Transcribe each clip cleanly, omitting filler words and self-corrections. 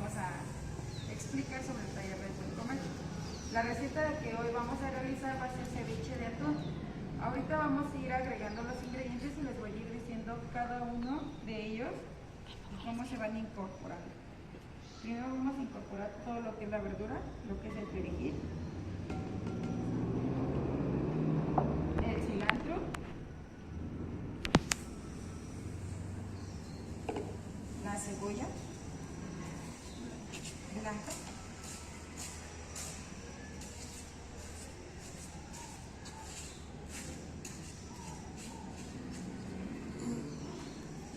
vamos a explicar sobre el taller del buen comer. La receta que hoy vamos a realizar va a ser ceviche de atún. Ahorita vamos a ir agregando los ingredientes y les voy a ir diciendo cada uno de ellos y cómo se van incorporando. Primero vamos a incorporar todo lo que es la verdura, lo que es el perejil, el cilantro, la cebolla blanca,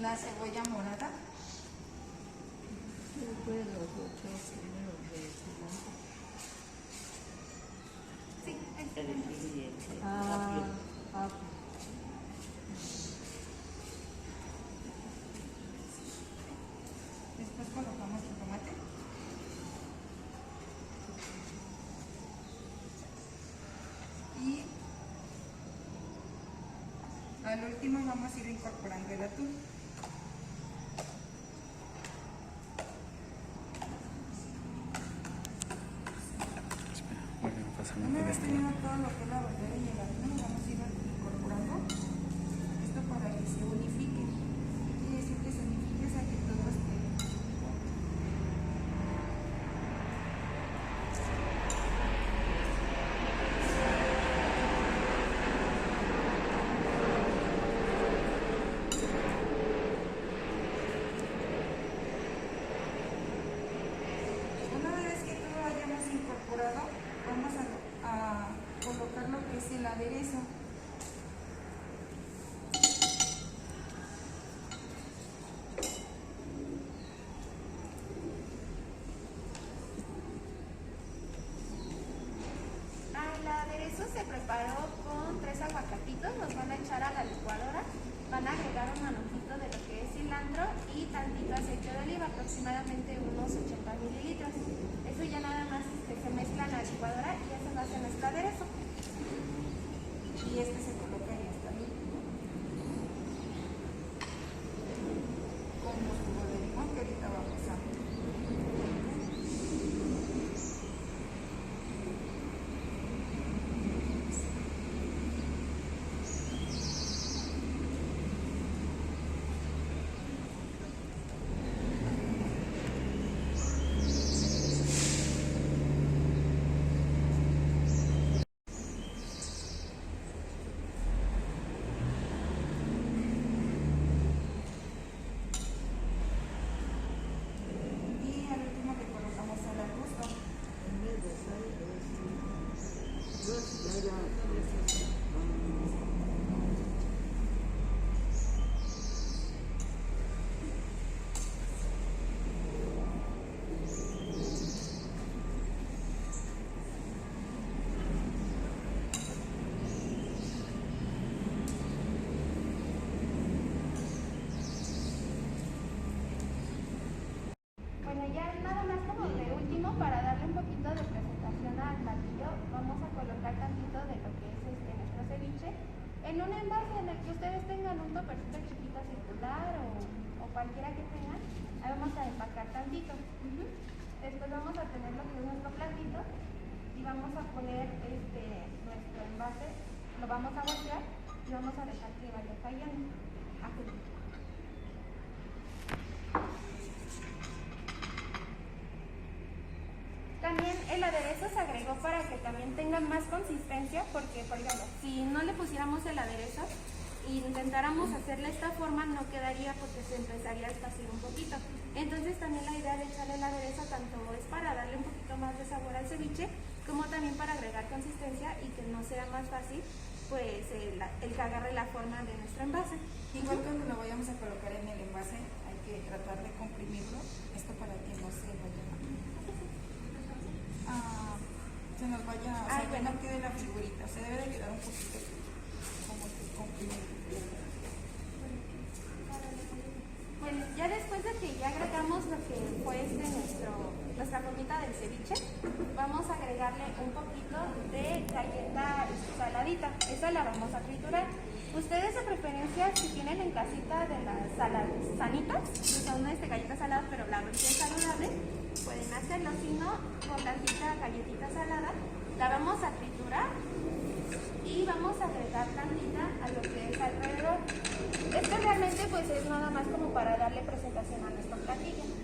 la cebolla morada, sí, después colocamos el tomate, y al último vamos a ir incorporando el atún. Una vez teniendo todo lo que es la verdura y el atún, vamos a ir incorporando esto para que se unifique. Quiere decir que se unifique, o sea que todo esté. Una vez que todo hayamos incorporado, vamos a colocar lo que es el aderezo. El aderezo se preparó con 3 aguacatitos, los van a echar a la licuadora, van a agregar un manojito de lo que es cilantro y tantito aceite de oliva, aproximadamente unos 80 mililitros. Eso ya nada más se mezcla en la licuadora y ya se va a hacer nuestro aderezo. Y este se coloca en esta misma con los jugos de limón que ahorita vamos a. Bueno, ya nada más como de último, para darle un poquito de presentación al platillo, vamos a colocar tantito de lo que es nuestro ceviche en un envase en el que ustedes tengan un topercito chiquito circular o cualquiera que tengan. Ahí vamos a empacar tantito. Después vamos a tener lo que es nuestro platito y vamos a poner nuestro envase, lo vamos a voltear y vamos a dejar que vaya cayendo. También el aderezo se agregó para que también tenga más consistencia, porque por ejemplo, si no le pusiéramos el aderezo e intentáramos hacerle esta forma, no quedaría porque se empezaría a esparcir un poquito. Entonces también la idea de echarle el aderezo tanto es para darle un poquito más de sabor al ceviche, como también para agregar consistencia y que no sea más fácil pues el que agarre la forma de nuestro envase. Igual cuando lo vayamos a colocar en el envase, hay que tratar de comprimirlo, esto para que no se vaya se nos vaya, o sea, que no quede la figurita, se debe de quedar un poquito como que comprimido. Bueno, ya después de que ya agregamos lo que fue nuestra formita del ceviche, vamos a agregarle un poquito de galleta saladita. Esa la vamos a triturar. Ustedes de preferencia, si tienen en casita de las sanitas, que son galletas saladas, pero la versión saludable, celosino con tantita galletita salada, la vamos a triturar y vamos a agregar tantita a lo que es alrededor. Esto realmente pues es nada más como para darle presentación a nuestro platillo.